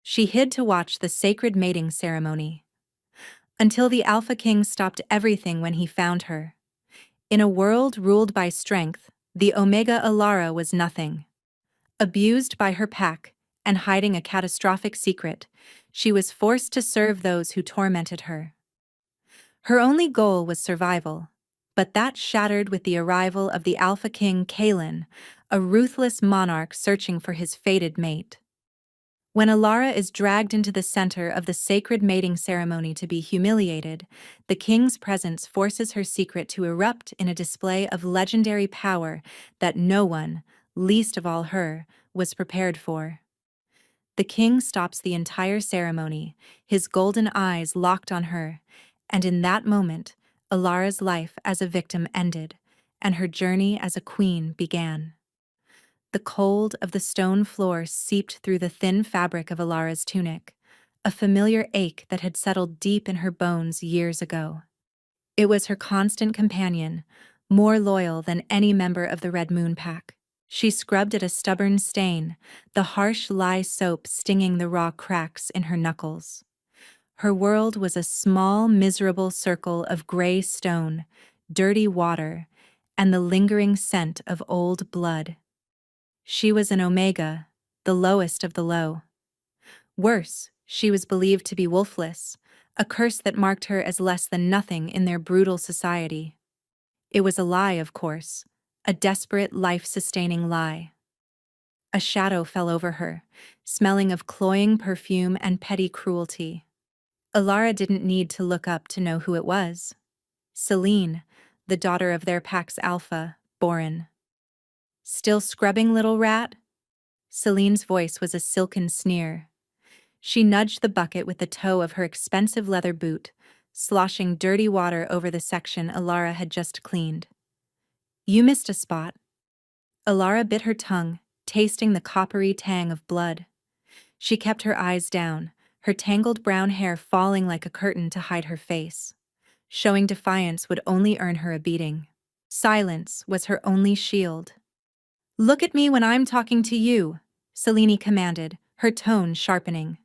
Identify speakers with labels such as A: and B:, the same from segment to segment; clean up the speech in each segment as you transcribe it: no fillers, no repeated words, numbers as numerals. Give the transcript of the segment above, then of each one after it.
A: She hid to watch the sacred mating ceremony. Until the Alpha King stopped everything when he found her. In a world ruled by strength, the Omega Alara was nothing. Abused by her pack and hiding a catastrophic secret, she was forced to serve those who tormented her. Her only goal was survival, but that shattered with the arrival of the Alpha King Kalen, a ruthless monarch searching for his fated mate. When Alara is dragged into the center of the sacred mating ceremony to be humiliated, the king's presence forces her secret to erupt in a display of legendary power that no one, least of all her, was prepared for. The king stops the entire ceremony, his golden eyes locked on her, and in that moment, Alara's life as a victim ended, and her journey as a queen began. The cold of the stone floor seeped through the thin fabric of Alara's tunic, a familiar ache that had settled deep in her bones years ago. It was her constant companion, more loyal than any member of the Red Moon Pack. She scrubbed at a stubborn stain, the harsh lye soap stinging the raw cracks in her knuckles. Her world was a small, miserable circle of gray stone, dirty water, and the lingering scent of old blood. She was an Omega, the lowest of the low. Worse, she was believed to be wolfless, a curse that marked her as less than nothing in their brutal society. It was a lie, of course, a desperate, life-sustaining lie. A shadow fell over her, smelling of cloying perfume and petty cruelty. Alara didn't need to look up to know who it was. Celine, the daughter of their pack's alpha, Borin. "Still scrubbing, little rat?" Celine's voice was a silken sneer. She nudged the bucket with the toe of her expensive leather boot, sloshing dirty water over the section Alara had just cleaned. "You missed a spot." Alara bit her tongue, tasting the coppery tang of blood. She kept her eyes down, her tangled brown hair falling like a curtain to hide her face. Showing defiance would only earn her a beating. Silence was her only shield. "Look at me when I'm talking to you," Selene commanded, her tone sharpening.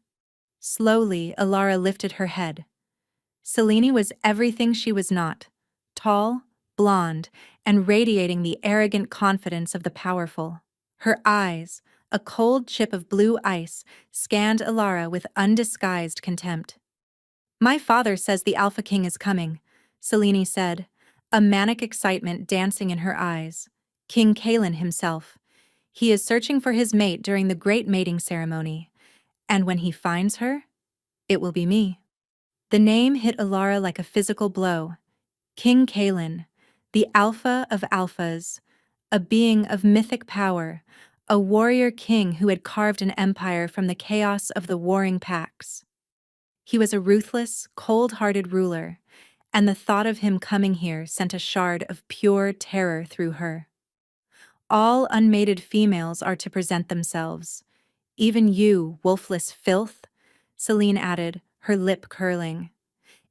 A: Slowly, Alara lifted her head. Selene was everything she was not: tall, blonde, and radiating the arrogant confidence of the powerful. Her eyes, a cold chip of blue ice, scanned Alara with undisguised contempt. "My father says the Alpha King is coming," Selene said, a manic excitement dancing in her eyes. "King Kalen himself. He is searching for his mate during the great mating ceremony. And when he finds her, it will be me." The name hit Alara like a physical blow. King Kalen, the Alpha of Alphas, a being of mythic power, a warrior king who had carved an empire from the chaos of the warring packs. He was a ruthless, cold-hearted ruler, and the thought of him coming here sent a shard of pure terror through her. "All unmated females are to present themselves. Even you, wolfless filth," Selene added, her lip curling.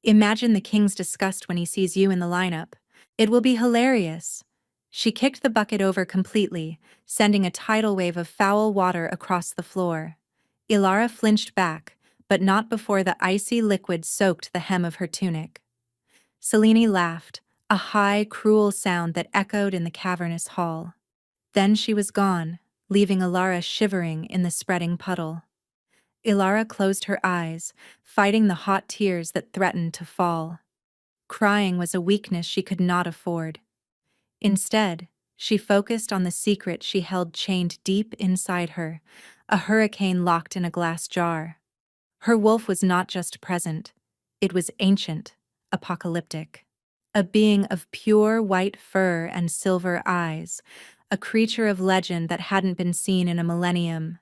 A: "Imagine the king's disgust when he sees you in the lineup. It will be hilarious." She kicked the bucket over completely, sending a tidal wave of foul water across the floor. Alara flinched back, but not before the icy liquid soaked the hem of her tunic. Selene laughed, a high, cruel sound that echoed in the cavernous hall. Then she was gone, leaving Alara shivering in the spreading puddle. Alara closed her eyes, fighting the hot tears that threatened to fall. Crying was a weakness she could not afford. Instead, she focused on the secret she held chained deep inside her, a hurricane locked in a glass jar. Her wolf was not just present, it was ancient, apocalyptic. A being of pure white fur and silver eyes, a creature of legend that hadn't been seen in a millennium.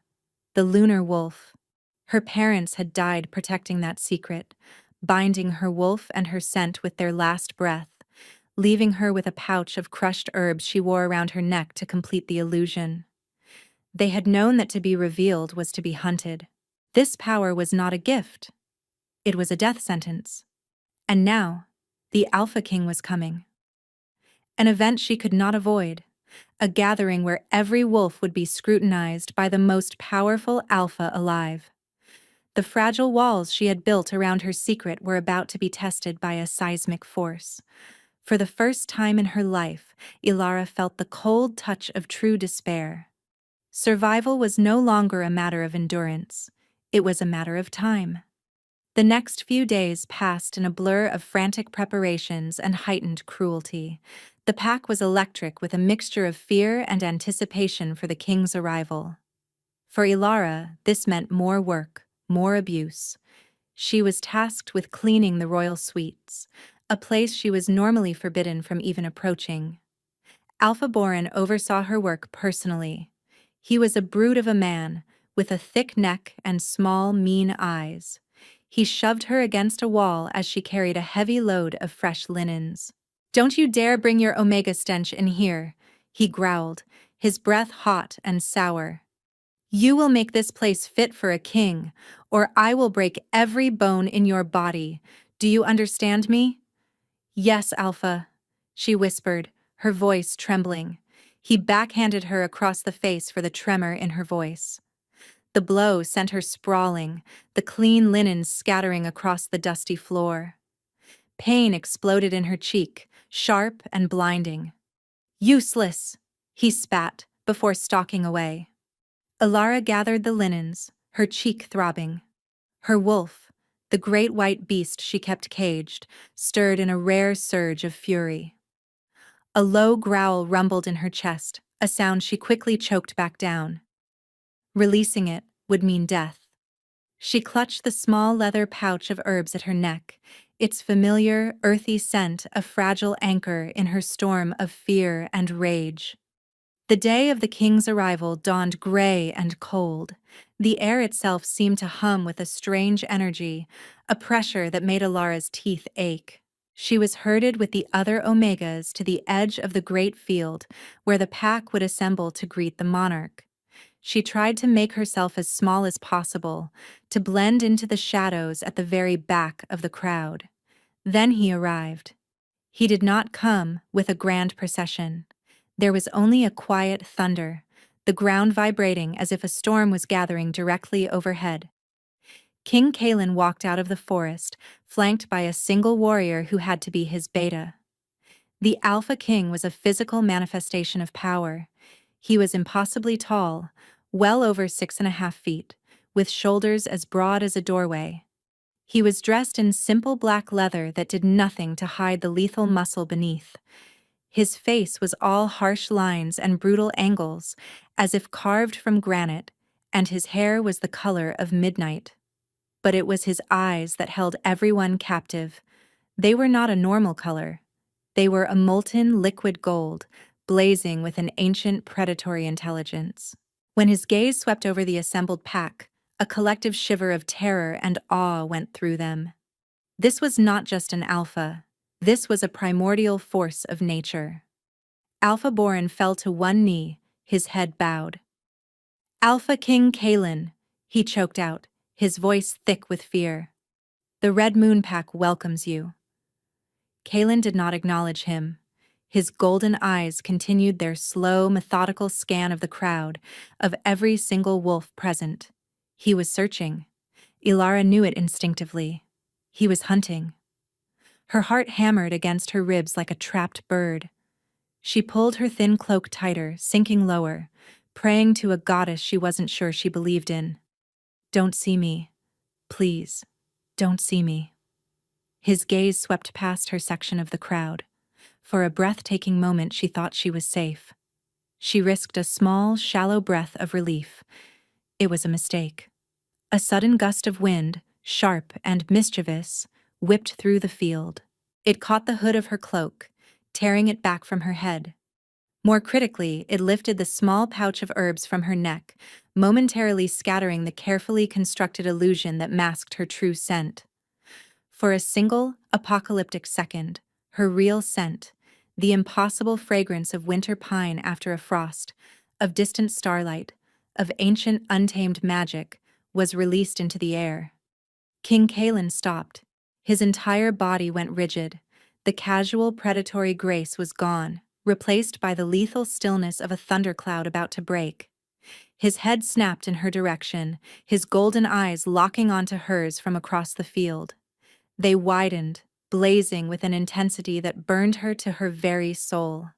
A: The lunar wolf. Her parents had died protecting that secret, binding her wolf and her scent with their last breath, leaving her with a pouch of crushed herbs she wore around her neck to complete the illusion. They had known that to be revealed was to be hunted. This power was not a gift. It was a death sentence. And now, the Alpha King was coming. An event she could not avoid, a gathering where every wolf would be scrutinized by the most powerful alpha alive. The fragile walls she had built around her secret were about to be tested by a seismic force. For the first time in her life, Ilara felt the cold touch of true despair. Survival was no longer a matter of endurance. It was a matter of time. The next few days passed in a blur of frantic preparations and heightened cruelty. The pack was electric with a mixture of fear and anticipation for the king's arrival. For Ilara, this meant more work, more abuse. She was tasked with cleaning the royal suites, a place she was normally forbidden from even approaching. Alpha Boran oversaw her work personally. He was a brute of a man, with a thick neck and small, mean eyes. He shoved her against a wall as she carried a heavy load of fresh linens. "Don't you dare bring your omega stench in here," he growled, his breath hot and sour. "You will make this place fit for a king, or I will break every bone in your body. Do you understand me?" "Yes, Alpha," she whispered, her voice trembling. He backhanded her across the face for the tremor in her voice. The blow sent her sprawling, the clean linen scattering across the dusty floor. Pain exploded in her cheek, sharp and blinding. "Useless," he spat, before stalking away. Ilara gathered the linens, her cheek throbbing. Her wolf, the great white beast she kept caged, stirred in a rare surge of fury. A low growl rumbled in her chest, a sound she quickly choked back down. Releasing it would mean death. She clutched the small leather pouch of herbs at her neck, its familiar, earthy scent a fragile anchor in her storm of fear and rage. The day of the king's arrival dawned gray and cold. The air itself seemed to hum with a strange energy, a pressure that made Ilara's teeth ache. She was herded with the other Omegas to the edge of the great field, where the pack would assemble to greet the monarch. She tried to make herself as small as possible, to blend into the shadows at the very back of the crowd. Then he arrived. He did not come with a grand procession. There was only a quiet thunder, the ground vibrating as if a storm was gathering directly overhead. King Kalen walked out of the forest, flanked by a single warrior who had to be his beta. The Alpha King was a physical manifestation of power. He was impossibly tall, well over 6.5 feet, with shoulders as broad as a doorway. He was dressed in simple black leather that did nothing to hide the lethal muscle beneath. His face was all harsh lines and brutal angles, as if carved from granite, and his hair was the color of midnight. But it was his eyes that held everyone captive. They were not a normal color. They were a molten liquid gold, blazing with an ancient predatory intelligence. When his gaze swept over the assembled pack, a collective shiver of terror and awe went through them. This was not just an alpha. This was a primordial force of nature. Alpha Boran fell to one knee, his head bowed. "Alpha King Kalen," he choked out, his voice thick with fear. "The Red Moon Pack welcomes you." Kalen did not acknowledge him. His golden eyes continued their slow, methodical scan of the crowd, of every single wolf present. He was searching. Ilara knew it instinctively. He was hunting. Her heart hammered against her ribs like a trapped bird. She pulled her thin cloak tighter, sinking lower, praying to a goddess she wasn't sure she believed in. "Don't see me. Please, don't see me." His gaze swept past her section of the crowd. For a breathtaking moment she thought she was safe. She risked a small, shallow breath of relief. It was a mistake. A sudden gust of wind, sharp and mischievous, whipped through the field. It caught the hood of her cloak, tearing it back from her head. More critically, it lifted the small pouch of herbs from her neck, momentarily scattering the carefully constructed illusion that masked her true scent. For a single, apocalyptic second, her real scent, the impossible fragrance of winter pine after a frost, of distant starlight, of ancient untamed magic, was released into the air. King Kalen stopped. His entire body went rigid. The casual predatory grace was gone, replaced by the lethal stillness of a thundercloud about to break. His head snapped in her direction, his golden eyes locking onto hers from across the field. They widened, blazing with an intensity that burned her to her very soul.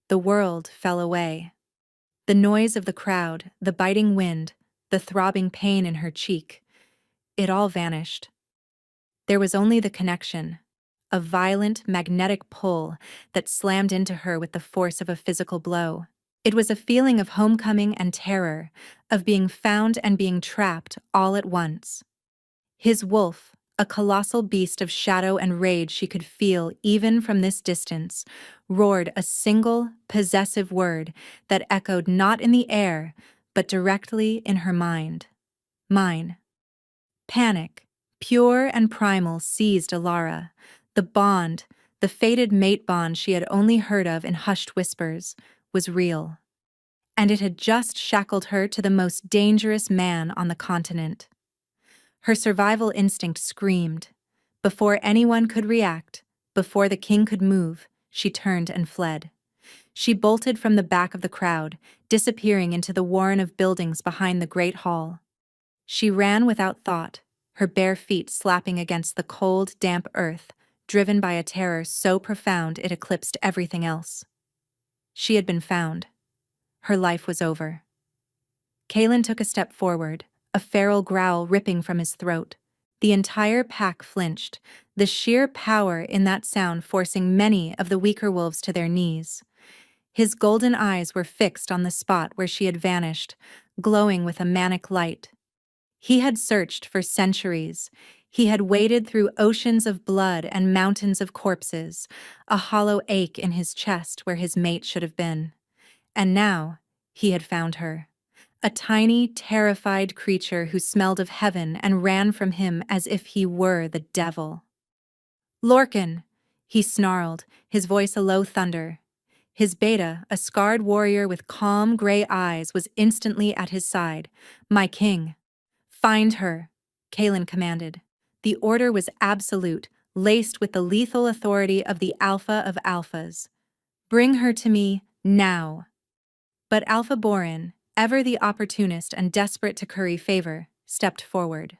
A: The world fell away. The noise of the crowd, the biting wind, the throbbing pain in her cheek, it all vanished. There was only the connection, a violent, magnetic pull that slammed into her with the force of a physical blow. It was a feeling of homecoming and terror, of being found and being trapped all at once. His wolf, a colossal beast of shadow and rage she could feel even from this distance, roared a single, possessive word that echoed not in the air, but directly in her mind. Mine. Panic, pure and primal, seized Alara. The bond, the fated mate bond she had only heard of in hushed whispers, was real. And it had just shackled her to the most dangerous man on the continent. Her survival instinct screamed. Before anyone could react, before the king could move, she turned and fled. She bolted from the back of the crowd, disappearing into the warren of buildings behind the great hall. She ran without thought, her bare feet slapping against the cold, damp earth, driven by a terror so profound it eclipsed everything else. She had been found. Her life was over. Kalen took a step forward, a feral growl ripping from his throat. The entire pack flinched, the sheer power in that sound forcing many of the weaker wolves to their knees. His golden eyes were fixed on the spot where she had vanished, glowing with a manic light. He had searched for centuries. He had waded through oceans of blood and mountains of corpses, a hollow ache in his chest where his mate should have been. And now, he had found her. A tiny, terrified creature who smelled of heaven and ran from him as if he were the devil. "Lorcan!" he snarled, his voice a low thunder. His beta, a scarred warrior with calm, gray eyes, was instantly at his side. "My king." "Find her," Kalen commanded. The order was absolute, laced with the lethal authority of the Alpha of Alphas. "Bring her to me, now." But Alpha Borin, ever the opportunist and desperate to curry favor, stepped forward.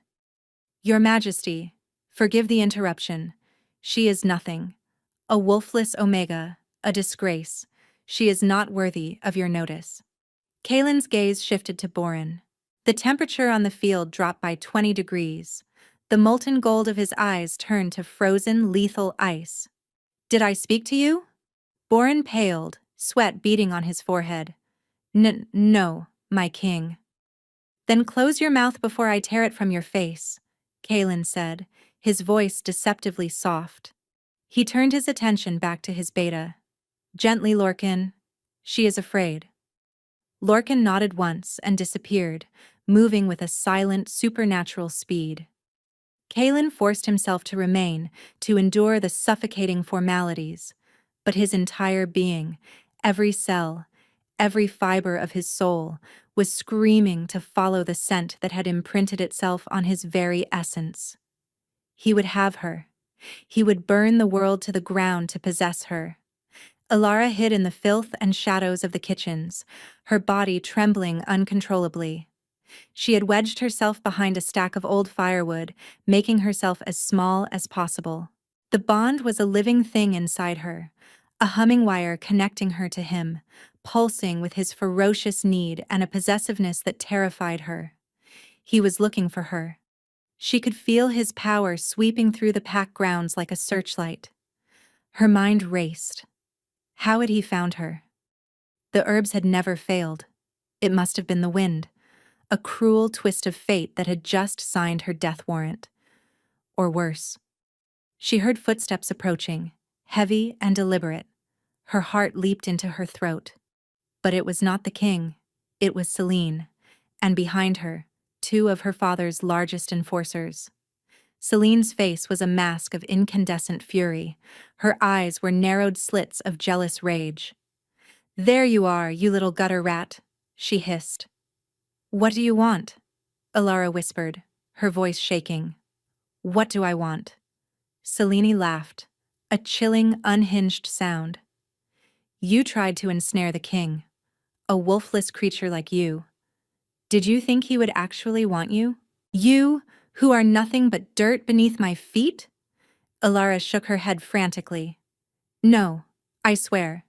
A: "Your Majesty, forgive the interruption. She is nothing. A wolfless Omega, a disgrace. She is not worthy of your notice." Kalen's gaze shifted to Borin. The temperature on the field dropped by 20 degrees. The molten gold of his eyes turned to frozen, lethal ice. "Did I speak to you?" Borin paled, sweat beading on his forehead. No, my king." "Then close your mouth before I tear it from your face," Kalen said, his voice deceptively soft. He turned his attention back to his beta. "Gently, Lorcan. She is afraid." Lorcan nodded once and disappeared, moving with a silent, supernatural speed. Kalen forced himself to remain, to endure the suffocating formalities, but his entire being, every cell, every fiber of his soul, was screaming to follow the scent that had imprinted itself on his very essence. He would have her. He would burn the world to the ground to possess her. Alara hid in the filth and shadows of the kitchens, her body trembling uncontrollably. She had wedged herself behind a stack of old firewood, making herself as small as possible. The bond was a living thing inside her, a humming wire connecting her to him, pulsing with his ferocious need and a possessiveness that terrified her. He was looking for her. She could feel his power sweeping through the pack grounds like a searchlight. Her mind raced. How had he found her? The herbs had never failed. It must have been the wind, a cruel twist of fate that had just signed her death warrant. Or worse. She heard footsteps approaching, heavy and deliberate. Her heart leaped into her throat. But it was not the king. It was Celine, and behind her, two of her father's largest enforcers. Celine's face was a mask of incandescent fury. Her eyes were narrowed slits of jealous rage. "There you are, you little gutter rat," she hissed. "What do you want?" Alara whispered, her voice shaking. "What do I want?" Selene laughed, a chilling, unhinged sound. "You tried to ensnare the king. A wolfless creature like you. Did you think he would actually want you? You, who are nothing but dirt beneath my feet? Alara shook her head frantically. No, I swear.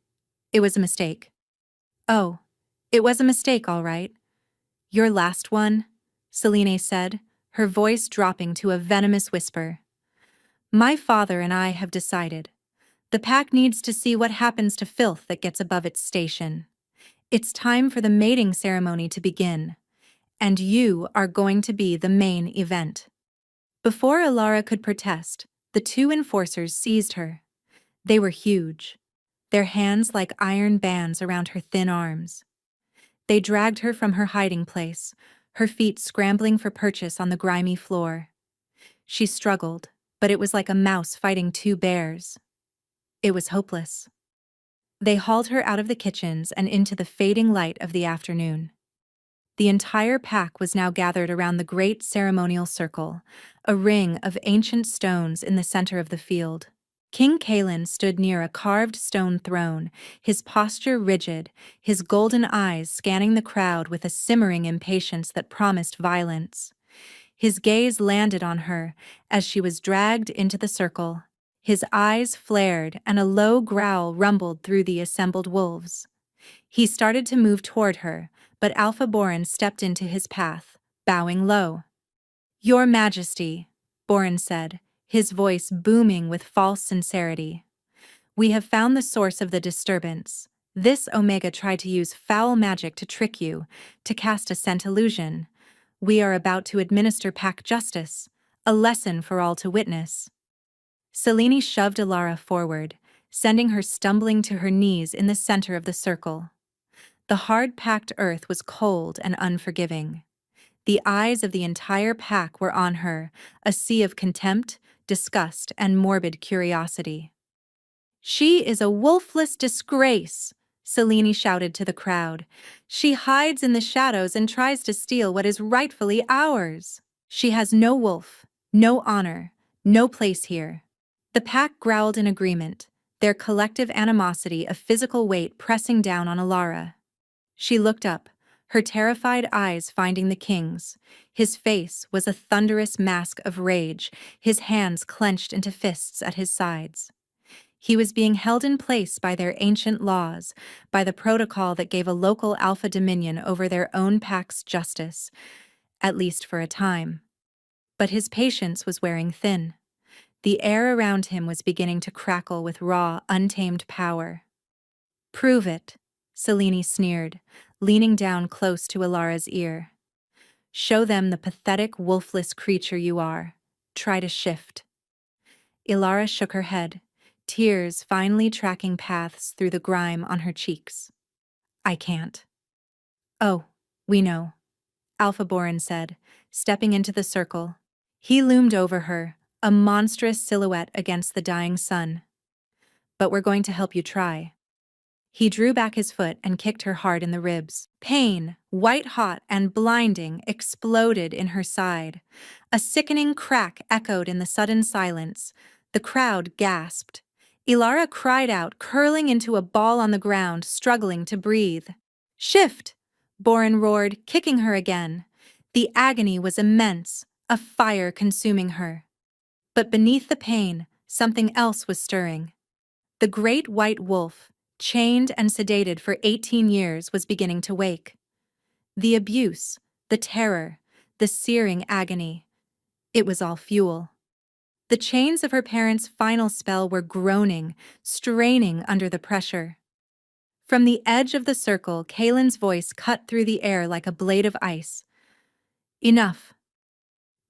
A: It was a mistake. Oh, it was a mistake, all right. Your last one, Selene said, her voice dropping to a venomous whisper. My father and I have decided. The pack needs to see what happens to filth that gets above its station. It's time for the mating ceremony to begin, and you are going to be the main event. Before Alara could protest, the two enforcers seized her. They were huge, their hands like iron bands around her thin arms. They dragged her from her hiding place, her feet scrambling for purchase on the grimy floor. She struggled, but it was like a mouse fighting two bears. It was hopeless. They hauled her out of the kitchens and into the fading light of the afternoon. The entire pack was now gathered around the great ceremonial circle, a ring of ancient stones in the center of the field. King Kalen stood near a carved stone throne, his posture rigid, his golden eyes scanning the crowd with a simmering impatience that promised violence. His gaze landed on her as she was dragged into the circle. His eyes flared and a low growl rumbled through the assembled wolves. He started to move toward her, but Alpha Boran stepped into his path, bowing low. Your Majesty, Boran said, his voice booming with false sincerity. We have found the source of the disturbance. This Omega tried to use foul magic to trick you, to cast a scent illusion. We are about to administer pack justice, a lesson for all to witness. Selene shoved Alara forward, sending her stumbling to her knees in the center of the circle. The hard-packed earth was cold and unforgiving. The eyes of the entire pack were on her, a sea of contempt, disgust, and morbid curiosity. She is a wolfless disgrace, Selene shouted to the crowd. She hides in the shadows and tries to steal what is rightfully ours. She has no wolf, no honor, no place here. The pack growled in agreement, their collective animosity a physical weight pressing down on Alara. She looked up, her terrified eyes finding the king's. His face was a thunderous mask of rage, his hands clenched into fists at his sides. He was being held in place by their ancient laws, by the protocol that gave a local alpha dominion over their own pack's justice, at least for a time. But his patience was wearing thin. The air around him was beginning to crackle with raw, untamed power. Prove it, Selene sneered, leaning down close to Alara's ear. Show them the pathetic, wolfless creature you are. Try to shift. Alara shook her head, tears finally tracking paths through the grime on her cheeks. I can't. Oh, we know, Alpha Boran said, stepping into the circle. He loomed over her, a monstrous silhouette against the dying sun. But we're going to help you try. He drew back his foot and kicked her hard in the ribs. Pain, white-hot and blinding, exploded in her side. A sickening crack echoed in the sudden silence. The crowd gasped. Alara cried out, curling into a ball on the ground, struggling to breathe. Shift! Boran roared, kicking her again. The agony was immense, a fire consuming her. But beneath the pain, something else was stirring. The great white wolf, chained and sedated for 18 years, was beginning to wake. The abuse, the terror, the searing agony. It was all fuel. The chains of her parents' final spell were groaning, straining under the pressure. From the edge of the circle, Kalen's voice cut through the air like a blade of ice. Enough.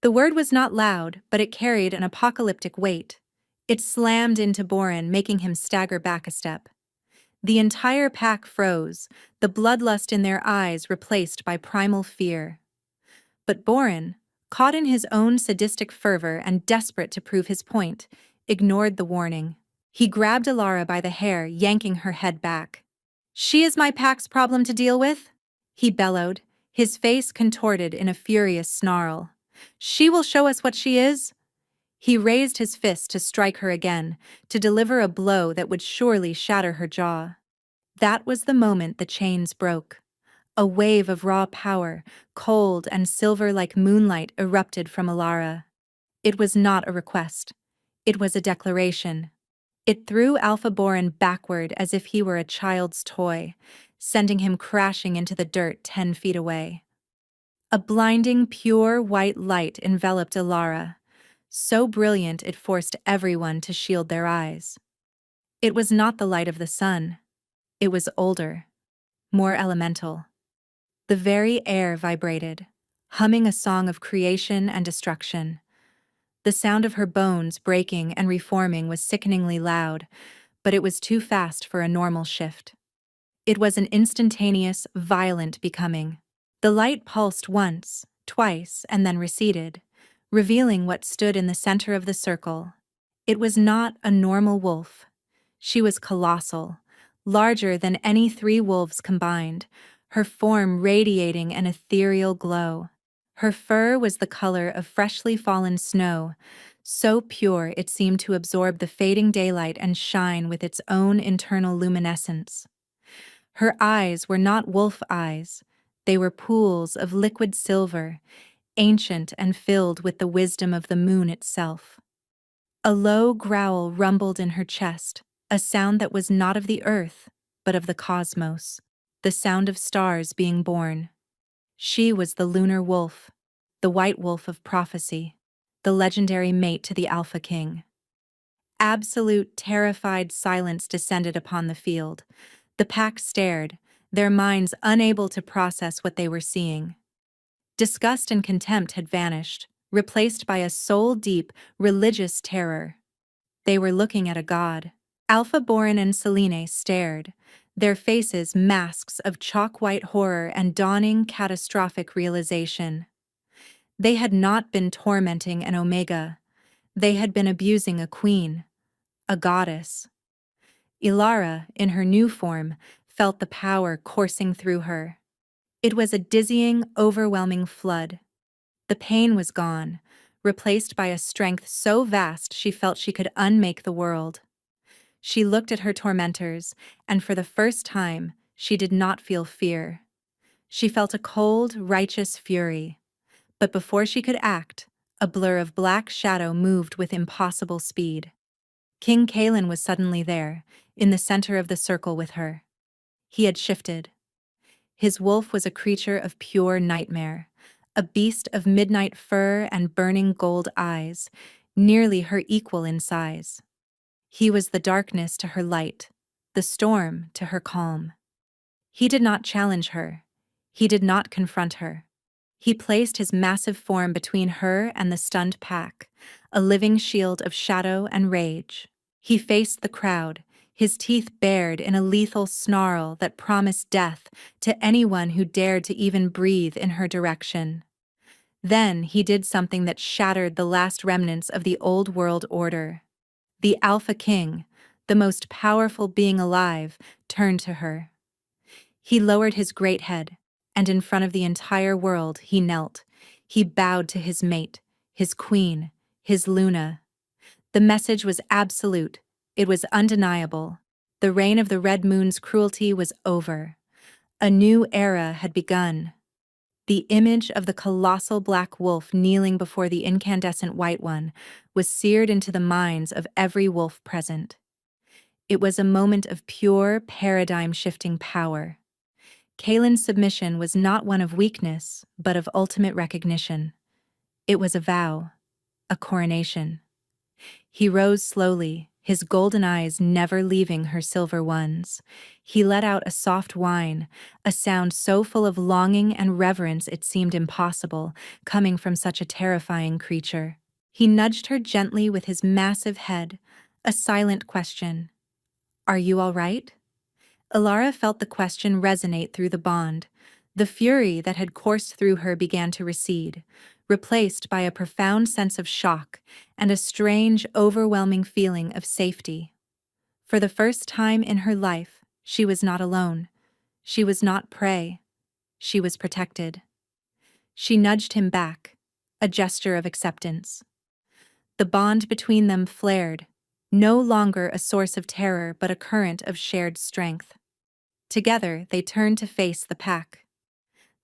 A: The word was not loud, but it carried an apocalyptic weight. It slammed into Boran, making him stagger back a step. The entire pack froze, the bloodlust in their eyes replaced by primal fear. But Boran, caught in his own sadistic fervor and desperate to prove his point, ignored the warning. He grabbed Alara by the hair, yanking her head back. She is my pack's problem to deal with, he bellowed, his face contorted in a furious snarl. She will show us what she is. He raised his fist to strike her again, to deliver a blow that would surely shatter her jaw. That was the moment the chains broke. A wave of raw power, cold and silver like moonlight, erupted from Alara. It was not a request. It was a declaration. It threw Alpha Boran backward as if he were a child's toy, sending him crashing into the dirt 10 feet away. A blinding, pure white light enveloped Alara, so brilliant it forced everyone to shield their eyes. It was not the light of the sun. It was older, more elemental. The very air vibrated, humming a song of creation and destruction. The sound of her bones breaking and reforming was sickeningly loud, but it was too fast for a normal shift. It was an instantaneous, violent becoming. The light pulsed once, twice, and then receded, revealing what stood in the center of the circle. It was not a normal wolf. She was colossal, larger than any 3 wolves combined, her form radiating an ethereal glow. Her fur was the color of freshly fallen snow, so pure it seemed to absorb the fading daylight and shine with its own internal luminescence. Her eyes were not wolf eyes. They were pools of liquid silver, ancient and filled with the wisdom of the moon itself. A low growl rumbled in her chest, a sound that was not of the earth, but of the cosmos, the sound of stars being born. She was the lunar wolf, the white wolf of prophecy, the legendary mate to the Alpha King. Absolute, terrified silence descended upon the field. The pack stared, their minds unable to process what they were seeing. Disgust and contempt had vanished, replaced by a soul-deep, religious terror. They were looking at a god. Alpha Boran and Selene stared, their faces masks of chalk-white horror and dawning catastrophic realization. They had not been tormenting an Omega. They had been abusing a queen, a goddess. Ilara, in her new form, felt the power coursing through her. It was a dizzying, overwhelming flood. The pain was gone, replaced by a strength so vast she felt she could unmake the world. She looked at her tormentors, and for the first time, she did not feel fear. She felt a cold, righteous fury. But before she could act, a blur of black shadow moved with impossible speed. King Kalen was suddenly there, in the center of the circle with her. He had shifted. His wolf was a creature of pure nightmare, a beast of midnight fur and burning gold eyes, nearly her equal in size. He was the darkness to her light, the storm to her calm. He did not challenge her. He did not confront her. He placed his massive form between her and the stunned pack, a living shield of shadow and rage. He faced the crowd, his teeth bared in a lethal snarl that promised death to anyone who dared to even breathe in her direction. Then he did something that shattered the last remnants of the old world order. The Alpha King, the most powerful being alive, turned to her. He lowered his great head, and in front of the entire world he knelt. He bowed to his mate, his queen, his Luna. The message was absolute. It was undeniable. The reign of the Red Moon's cruelty was over. A new era had begun. The image of the colossal black wolf kneeling before the incandescent white one was seared into the minds of every wolf present. It was a moment of pure, paradigm-shifting power. Kalen's submission was not one of weakness, but of ultimate recognition. It was a vow, a coronation. He rose slowly, his golden eyes never leaving her silver ones. He let out a soft whine, a sound so full of longing and reverence it seemed impossible, coming from such a terrifying creature. He nudged her gently with his massive head, a silent question. "Are you all right?" Ilara felt the question resonate through the bond. The fury that had coursed through her began to recede, replaced by a profound sense of shock and a strange, overwhelming feeling of safety. For the first time in her life, she was not alone. She was not prey. She was protected. She nudged him back, a gesture of acceptance. The bond between them flared, no longer a source of terror but a current of shared strength. Together, they turned to face the pack.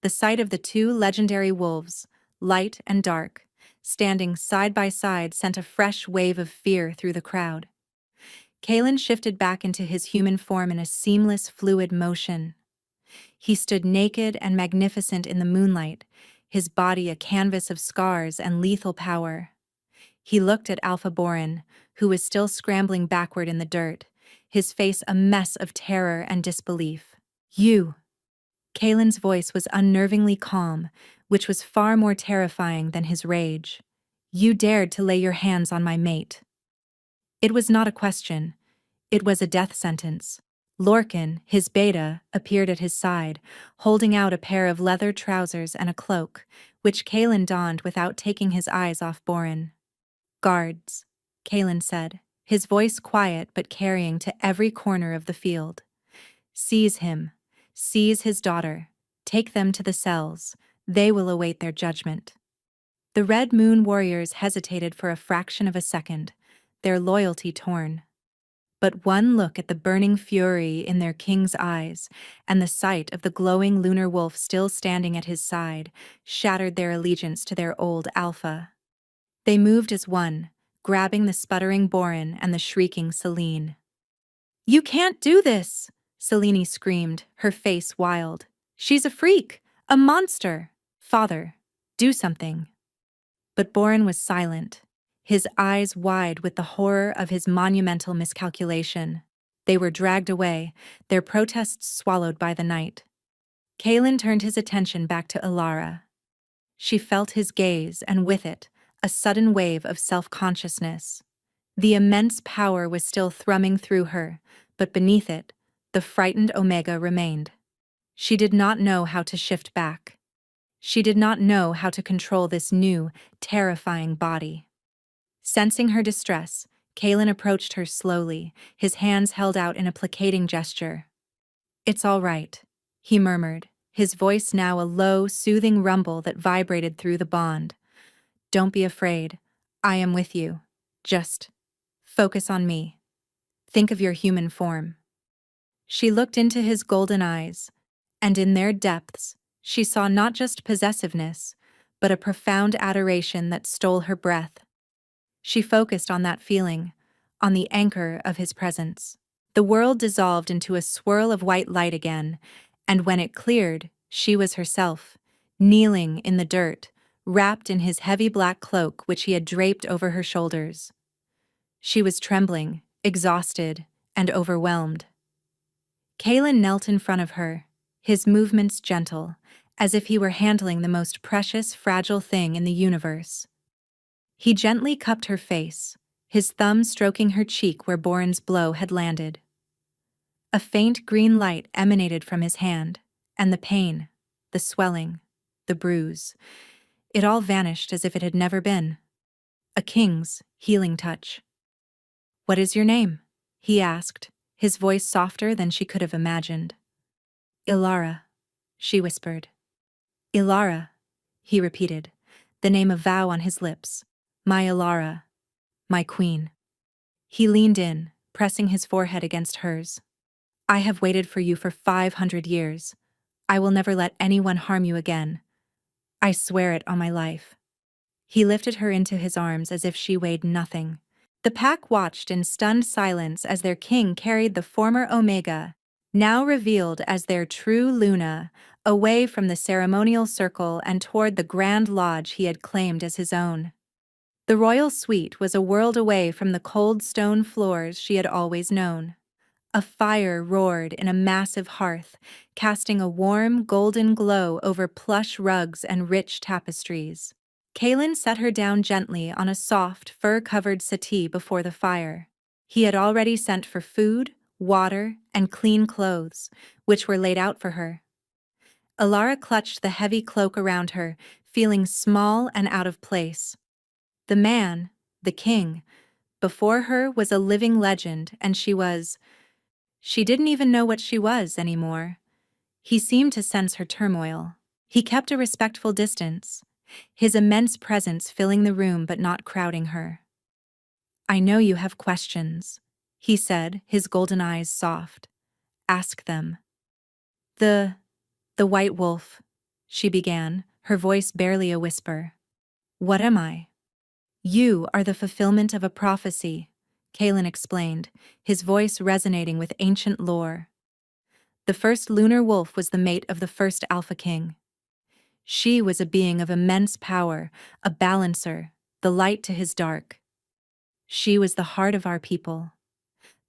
A: The sight of the two legendary wolves, light and dark, standing side by side sent a fresh wave of fear through the crowd. Kalen shifted back into his human form in a seamless, fluid motion. He stood naked and magnificent in the moonlight, his body a canvas of scars and lethal power. He looked at Alpha Borin, who was still scrambling backward in the dirt, his face a mess of terror and disbelief. You! Kalen's voice was unnervingly calm, which was far more terrifying than his rage. You dared to lay your hands on my mate. It was not a question. It was a death sentence. Lorcan, his beta, appeared at his side, holding out a pair of leather trousers and a cloak, which Kalen donned without taking his eyes off Borin. Guards, Kalen said, his voice quiet but carrying to every corner of the field. Seize him. Seize his daughter. Take them to the cells. They will await their judgment. The Red Moon warriors hesitated for a fraction of a second, their loyalty torn. But one look at the burning fury in their king's eyes, and the sight of the glowing lunar wolf still standing at his side, shattered their allegiance to their old alpha. They moved as one, grabbing the sputtering Borin and the shrieking Selene. You can't do this, Selene screamed, her face wild. She's a freak, a monster. Father, do something. But Borin was silent, his eyes wide with the horror of his monumental miscalculation. They were dragged away, their protests swallowed by the night. Kalen turned his attention back to Ilara. She felt his gaze, and with it, a sudden wave of self-consciousness. The immense power was still thrumming through her, but beneath it, the frightened Omega remained. She did not know how to shift back. She did not know how to control this new, terrifying body. Sensing her distress, Kalen approached her slowly, his hands held out in a placating gesture. It's all right, he murmured, his voice now a low, soothing rumble that vibrated through the bond. Don't be afraid. I am with you. Just focus on me. Think of your human form. She looked into his golden eyes, and in their depths, she saw not just possessiveness, but a profound adoration that stole her breath. She focused on that feeling, on the anchor of his presence. The world dissolved into a swirl of white light again, and when it cleared, she was herself, kneeling in the dirt, wrapped in his heavy black cloak which he had draped over her shoulders. She was trembling, exhausted, and overwhelmed. Kalen knelt in front of her, his movements gentle, as if he were handling the most precious, fragile thing in the universe. He gently cupped her face, his thumb stroking her cheek where Borin's blow had landed. A faint green light emanated from his hand, and the pain, the swelling, the bruise, it all vanished as if it had never been. A king's healing touch. What is your name? He asked, his voice softer than she could have imagined. Ilara, she whispered. Ilara, he repeated, the name a vow on his lips. My Ilara, my queen. He leaned in, pressing his forehead against hers. I have waited for you for 500 years. I will never let anyone harm you again. I swear it on my life. He lifted her into his arms as if she weighed nothing. The pack watched in stunned silence as their king carried the former Omega, now revealed as their true Luna, away from the ceremonial circle and toward the grand lodge he had claimed as his own. The royal suite was a world away from the cold stone floors she had always known. A fire roared in a massive hearth, casting a warm, golden glow over plush rugs and rich tapestries. Kalen set her down gently on a soft, fur-covered settee before the fire. He had already sent for food, water, and clean clothes, which were laid out for her. Ilara clutched the heavy cloak around her, feeling small and out of place. The man, the king, before her was a living legend, and she didn't even know what she was anymore. He seemed to sense her turmoil. He kept a respectful distance, his immense presence filling the room but not crowding her. I know you have questions, he said, his golden eyes soft. Ask them. The white wolf, she began, her voice barely a whisper. What am I? You are the fulfillment of a prophecy, Kalen explained, his voice resonating with ancient lore. The first lunar wolf was the mate of the first Alpha King. She was a being of immense power, a balancer, the light to his dark. She was the heart of our people.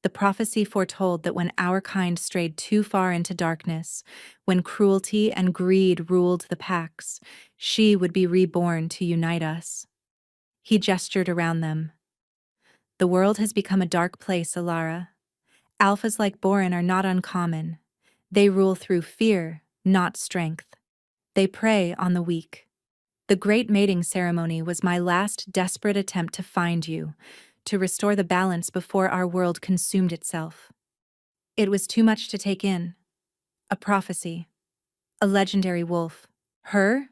A: The prophecy foretold that when our kind strayed too far into darkness, when cruelty and greed ruled the packs, she would be reborn to unite us. He gestured around them. The world has become a dark place, Alara. Alphas like Borin are not uncommon. They rule through fear, not strength. They prey on the weak. The great mating ceremony was my last desperate attempt to find you, to restore the balance before our world consumed itself. It was too much to take in. A prophecy. A legendary wolf. Her?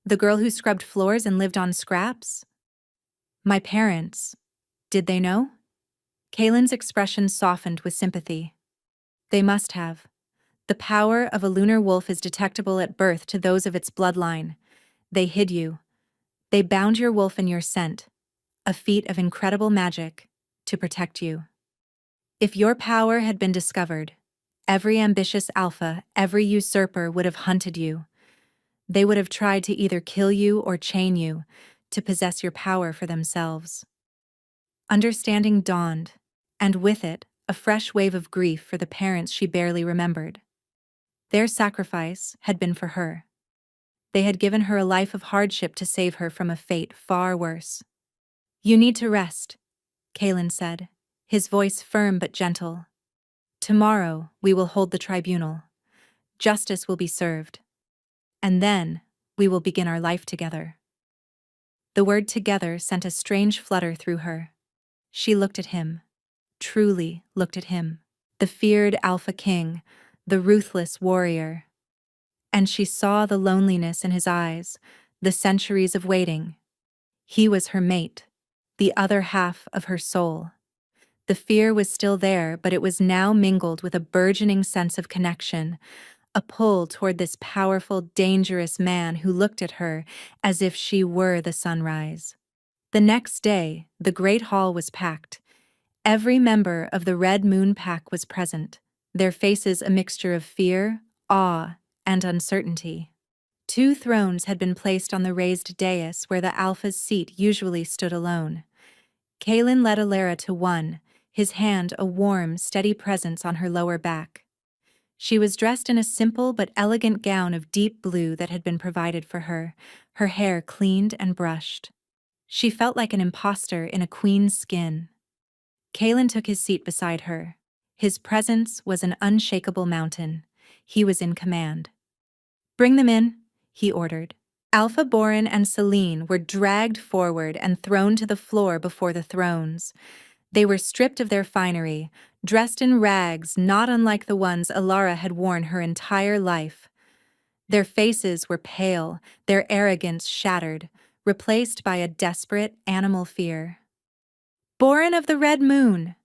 A: The girl who scrubbed floors and lived on scraps? My parents. Did they know? Kalen's expression softened with sympathy. They must have. The power of a lunar wolf is detectable at birth to those of its bloodline. They hid you. They bound your wolf in your scent, a feat of incredible magic, to protect you. If your power had been discovered, every ambitious alpha, every usurper would have hunted you. They would have tried to either kill you or chain you, to possess your power for themselves. Understanding dawned, and with it, a fresh wave of grief for the parents she barely remembered. Their sacrifice had been for her. They had given her a life of hardship to save her from a fate far worse. You need to rest, Kalen said, his voice firm but gentle. Tomorrow, we will hold the tribunal. Justice will be served. And then, we will begin our life together. The word together sent a strange flutter through her. She looked at him. Truly looked at him. The feared Alpha King, the ruthless warrior. And she saw the loneliness in his eyes, the centuries of waiting. He was her mate, the other half of her soul. The fear was still there, but it was now mingled with a burgeoning sense of connection, a pull toward this powerful, dangerous man who looked at her as if she were the sunrise. The next day, the great hall was packed. Every member of the Red Moon Pack was present, their faces a mixture of fear, awe, and uncertainty. 2 thrones had been placed on the raised dais where the Alpha's seat usually stood alone. Kalen led Alara to one, his hand a warm, steady presence on her lower back. She was dressed in a simple but elegant gown of deep blue that had been provided for her hair cleaned and brushed. She felt like an imposter in a queen's skin. Kalen took his seat beside her. His presence was an unshakable mountain. He was in command. Bring them in, he ordered. Alpha Borin and Selene were dragged forward and thrown to the floor before the thrones. They were stripped of their finery, dressed in rags not unlike the ones Alara had worn her entire life. Their faces were pale, their arrogance shattered, replaced by a desperate animal fear. Borin of the Red Moon!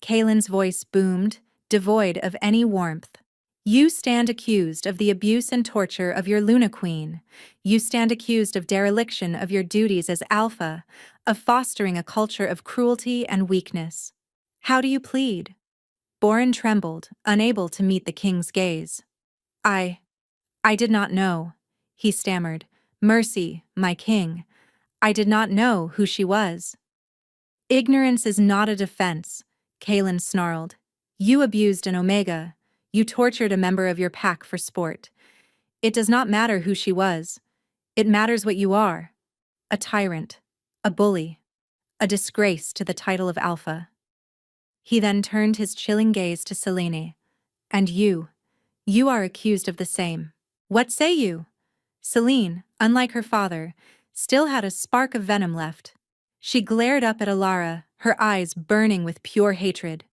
A: Kalen's voice boomed, devoid of any warmth. You stand accused of the abuse and torture of your Luna Queen. You stand accused of dereliction of your duties as Alpha, of fostering a culture of cruelty and weakness. How do you plead? Borin trembled, unable to meet the king's gaze. I did not know, he stammered. Mercy, my king. I did not know who she was. Ignorance is not a defense, Kalen snarled. You abused an Omega. You tortured a member of your pack for sport. It does not matter who she was. It matters what you are. A tyrant. A bully. A disgrace to the title of Alpha. He then turned his chilling gaze to Selene. And you are accused of the same. What say you? Selene, unlike her father, still had a spark of venom left. She glared up at Alara, her eyes burning with pure hatred.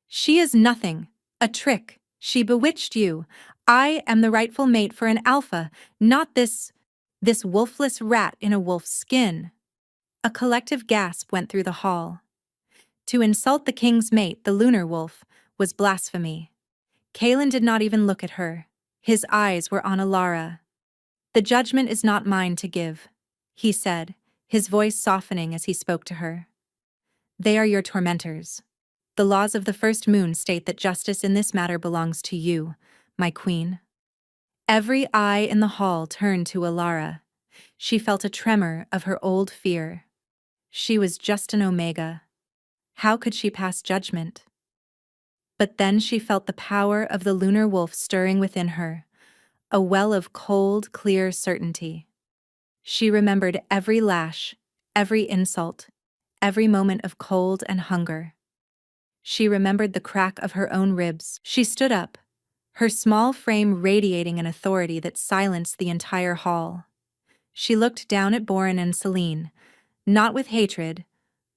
A: She is nothing. A trick. She bewitched you. I am the rightful mate for an Alpha, not this wolfless rat in a wolf's skin. A collective gasp went through the hall. To insult the king's mate, the lunar wolf, was blasphemy. Kalen did not even look at her. His eyes were on Alara. The judgment is not mine to give, he said, his voice softening as he spoke to her. They are your tormentors. The laws of the first moon state that justice in this matter belongs to you, my queen. Every eye in the hall turned to Alara. She felt a tremor of her old fear. She was just an Omega. How could she pass judgment? But then she felt the power of the lunar wolf stirring within her, a well of cold, clear certainty. She remembered every lash, every insult, every moment of cold and hunger. She remembered the crack of her own ribs. She stood up, her small frame radiating an authority that silenced the entire hall. She looked down at Boren and Celine, not with hatred,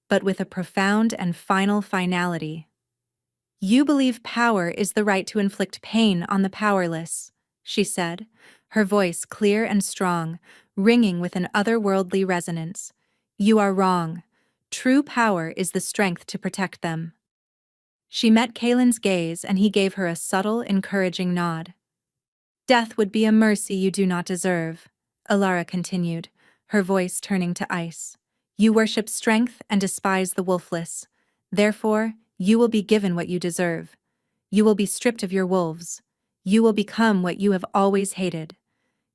A: but with a profound and final finality. You believe power is the right to inflict pain on the powerless, she said, her voice clear and strong, ringing with an otherworldly resonance. You are wrong. True power is the strength to protect them. She met Kalen's gaze and he gave her a subtle, encouraging nod. Death would be a mercy you do not deserve, Alara continued, her voice turning to ice. You worship strength and despise the wolfless. Therefore, you will be given what you deserve. You will be stripped of your wolves. You will become what you have always hated.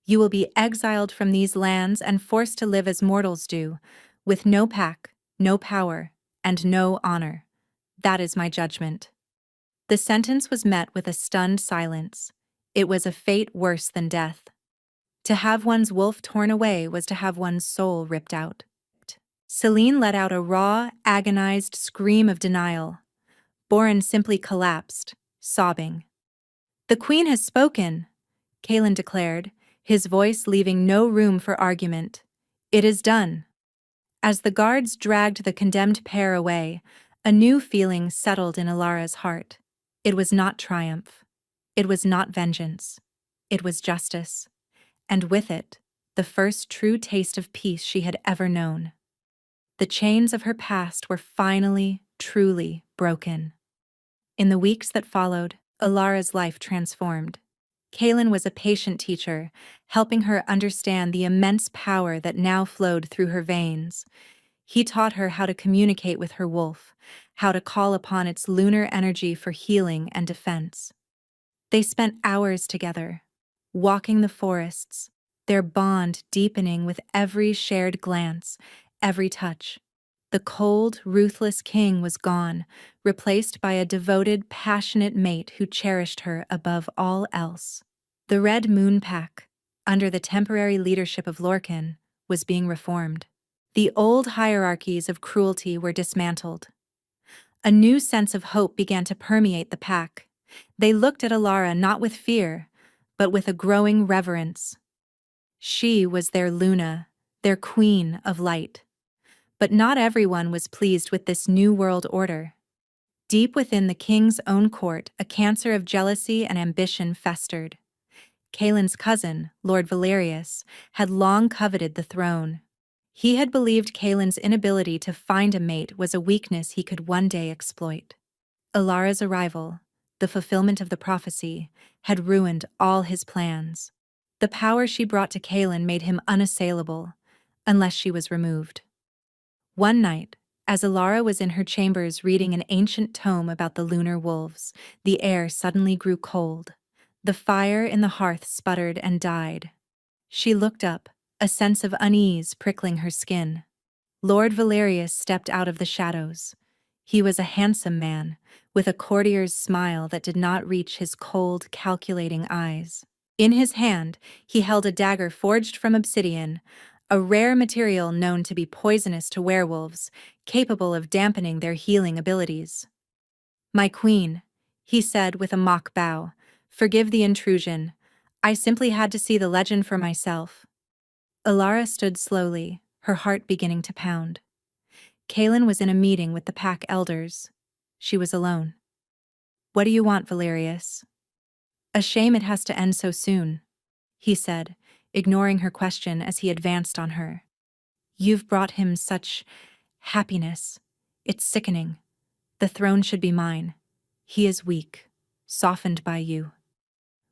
A: You will be exiled from these lands and forced to live as mortals do, with no pack, no power, and no honor. That is my judgment. The sentence was met with a stunned silence. It was a fate worse than death. To have one's wolf torn away was to have one's soul ripped out. Celine let out a raw, agonized scream of denial. Boren simply collapsed, sobbing. The queen has spoken, Kalen declared, his voice leaving no room for argument. It is done. As the guards dragged the condemned pair away, a new feeling settled in Alara's heart. It was not triumph. It was not vengeance. It was justice. And with it, the first true taste of peace she had ever known. The chains of her past were finally, truly broken. In the weeks that followed, Alara's life transformed. Kalen was a patient teacher, helping her understand the immense power that now flowed through her veins. He taught her how to communicate with her wolf, how to call upon its lunar energy for healing and defense. They spent hours together, walking the forests, their bond deepening with every shared glance, every touch. The cold, ruthless king was gone, replaced by a devoted, passionate mate who cherished her above all else. The Red Moon Pack, under the temporary leadership of Lorcan, was being reformed. The old hierarchies of cruelty were dismantled. A new sense of hope began to permeate the pack. They looked at Alara not with fear, but with a growing reverence. She was their Luna, their queen of light. But not everyone was pleased with this new world order. Deep within the king's own court, a cancer of jealousy and ambition festered. Kalen's cousin, Lord Valerius, had long coveted the throne. He had believed Kalen's inability to find a mate was a weakness he could one day exploit. Alara's arrival, the fulfillment of the prophecy, had ruined all his plans. The power she brought to Kalen made him unassailable, unless she was removed. One night, as Alara was in her chambers reading an ancient tome about the lunar wolves, the air suddenly grew cold. The fire in the hearth sputtered and died. She looked up, a sense of unease prickling her skin. Lord Valerius stepped out of the shadows. He was a handsome man, with a courtier's smile that did not reach his cold, calculating eyes. In his hand, he held a dagger forged from obsidian, a rare material known to be poisonous to werewolves, capable of dampening their healing abilities. My queen, he said with a mock bow, forgive the intrusion. I simply had to see the legend for myself. Alara stood slowly, her heart beginning to pound. Kalen was in a meeting with the pack elders. She was alone. What do you want, Valerius? A shame it has to end so soon, he said, ignoring her question as he advanced on her. You've brought him such happiness. It's sickening. The throne should be mine. He is weak, softened by you.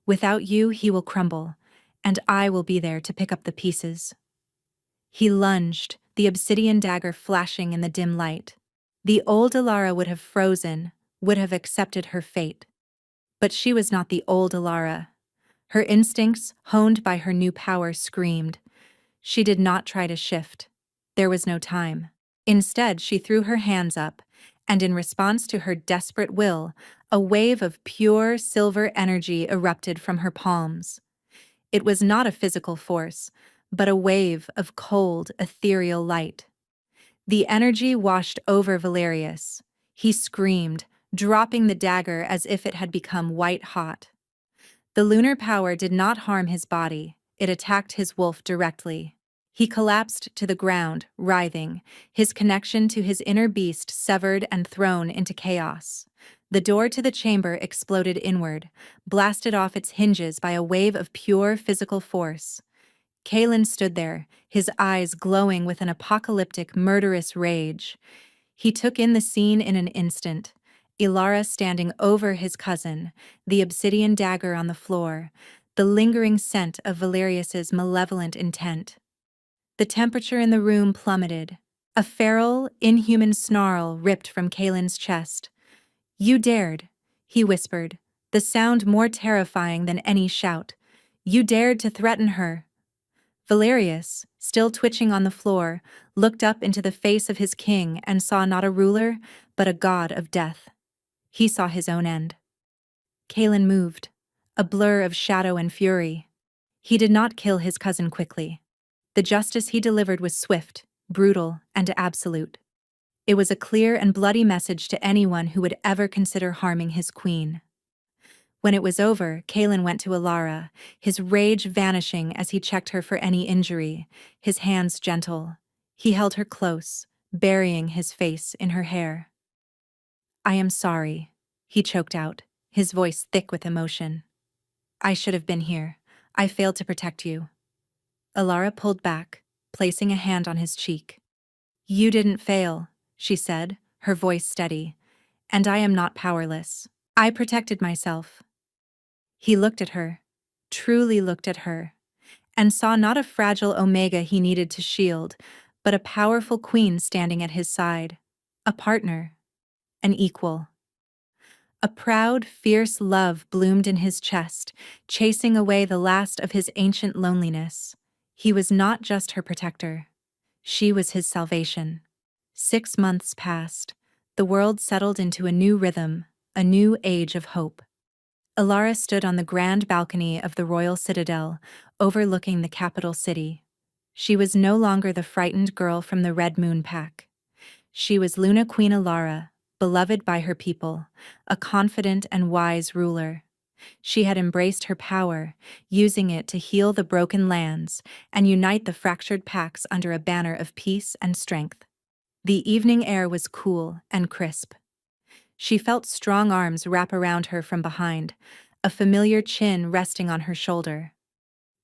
A: Without you, he will crumble, and I will be there to pick up the pieces." He lunged, the obsidian dagger flashing in the dim light. The old Alara would have frozen, would have accepted her fate. But she was not the old Alara. Her instincts, honed by her new power, screamed. She did not try to shift. There was no time. Instead, she threw her hands up, and in response to her desperate will, a wave of pure silver energy erupted from her palms. It was not a physical force, but a wave of cold, ethereal light. The energy washed over Valerius. He screamed, dropping the dagger as if it had become white-hot. The lunar power did not harm his body, it attacked his wolf directly. He collapsed to the ground, writhing, his connection to his inner beast severed and thrown into chaos. The door to the chamber exploded inward, blasted off its hinges by a wave of pure physical force. Kalen stood there, his eyes glowing with an apocalyptic, murderous rage. He took in the scene in an instant. Ilara standing over his cousin, the obsidian dagger on the floor, the lingering scent of Valerius's malevolent intent. The temperature in the room plummeted. A feral, inhuman snarl ripped from Kalen's chest. "You dared," he whispered, the sound more terrifying than any shout. "You dared to threaten her." Valerius, still twitching on the floor, looked up into the face of his king and saw not a ruler, but a god of death. He saw his own end. Kalen moved, a blur of shadow and fury. He did not kill his cousin quickly. The justice he delivered was swift, brutal, and absolute. It was a clear and bloody message to anyone who would ever consider harming his queen. When it was over, Kalen went to Ilara, his rage vanishing as he checked her for any injury, his hands gentle. He held her close, burying his face in her hair. "I am sorry," he choked out, his voice thick with emotion. "I should have been here. I failed to protect you." Ilara pulled back, placing a hand on his cheek. "You didn't fail," she said, her voice steady, "and I am not powerless. I protected myself." He looked at her, truly looked at her, and saw not a fragile Omega he needed to shield, but a powerful queen standing at his side, a partner, an equal. A proud, fierce love bloomed in his chest, chasing away the last of his ancient loneliness. He was not just her protector. She was his salvation. 6 months passed. The world settled into a new rhythm, a new age of hope. Ilara stood on the grand balcony of the royal citadel, overlooking the capital city. She was no longer the frightened girl from the Red Moon Pack. She was Luna Queen Ilara, beloved by her people, a confident and wise ruler. She had embraced her power, using it to heal the broken lands and unite the fractured packs under a banner of peace and strength. The evening air was cool and crisp. She felt strong arms wrap around her from behind, a familiar chin resting on her shoulder.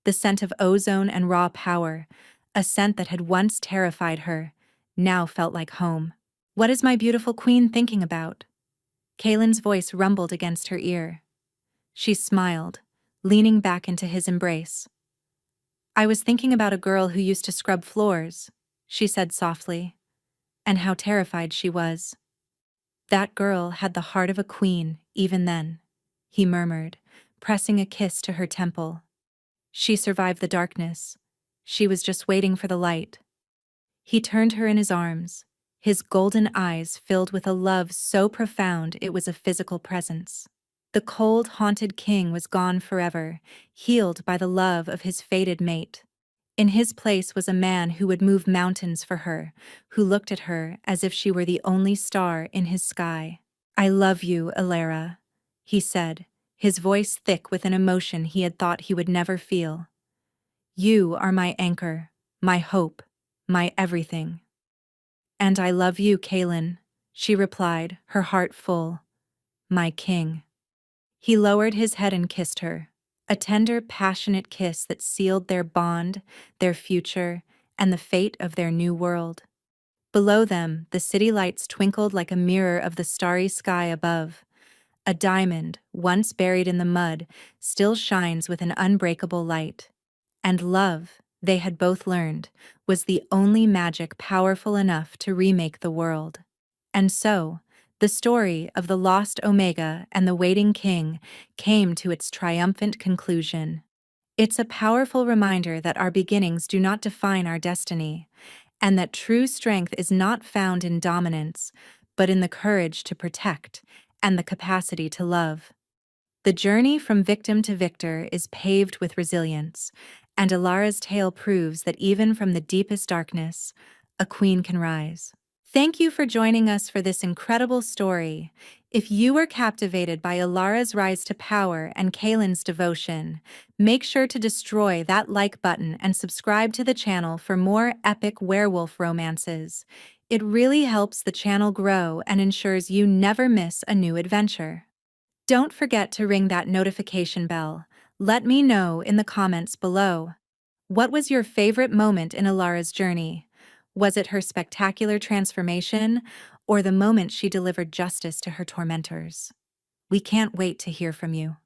A: The scent of ozone and raw power, a scent that had once terrified her, now felt like home. "What is my beautiful queen thinking about?" Kalen's voice rumbled against her ear. She smiled, leaning back into his embrace. "I was thinking about a girl who used to scrub floors," she said softly, "and how terrified she was." "That girl had the heart of a queen, even then," he murmured, pressing a kiss to her temple. "She survived the darkness. She was just waiting for the light." He turned her in his arms, his golden eyes filled with a love so profound it was a physical presence. The cold, haunted king was gone forever, healed by the love of his fated mate. In his place was a man who would move mountains for her, who looked at her as if she were the only star in his sky. "I love you, Ilara," he said, his voice thick with an emotion he had thought he would never feel. "You are my anchor, my hope, my everything." "And I love you, Kalen," she replied, her heart full. "My king." He lowered his head and kissed her, a tender, passionate kiss that sealed their bond, their future, and the fate of their new world. Below them, the city lights twinkled like a mirror of the starry sky above. A diamond, once buried in the mud, still shines with an unbreakable light. And love, they had both learned, was the only magic powerful enough to remake the world. And so, the story of the lost Omega and the waiting king came to its triumphant conclusion. It's a powerful reminder that our beginnings do not define our destiny, and that true strength is not found in dominance, but in the courage to protect and the capacity to love. The journey from victim to victor is paved with resilience, and Alara's tale proves that even from the deepest darkness, a queen can rise. Thank you for joining us for this incredible story. If you were captivated by Alara's rise to power and Kaylin's devotion, make sure to destroy that like button and subscribe to the channel for more epic werewolf romances. It really helps the channel grow and ensures you never miss a new adventure. Don't forget to ring that notification bell. Let me know in the comments below. What was your favorite moment in Alara's journey? Was it her spectacular transformation, or the moment she delivered justice to her tormentors? We can't wait to hear from you.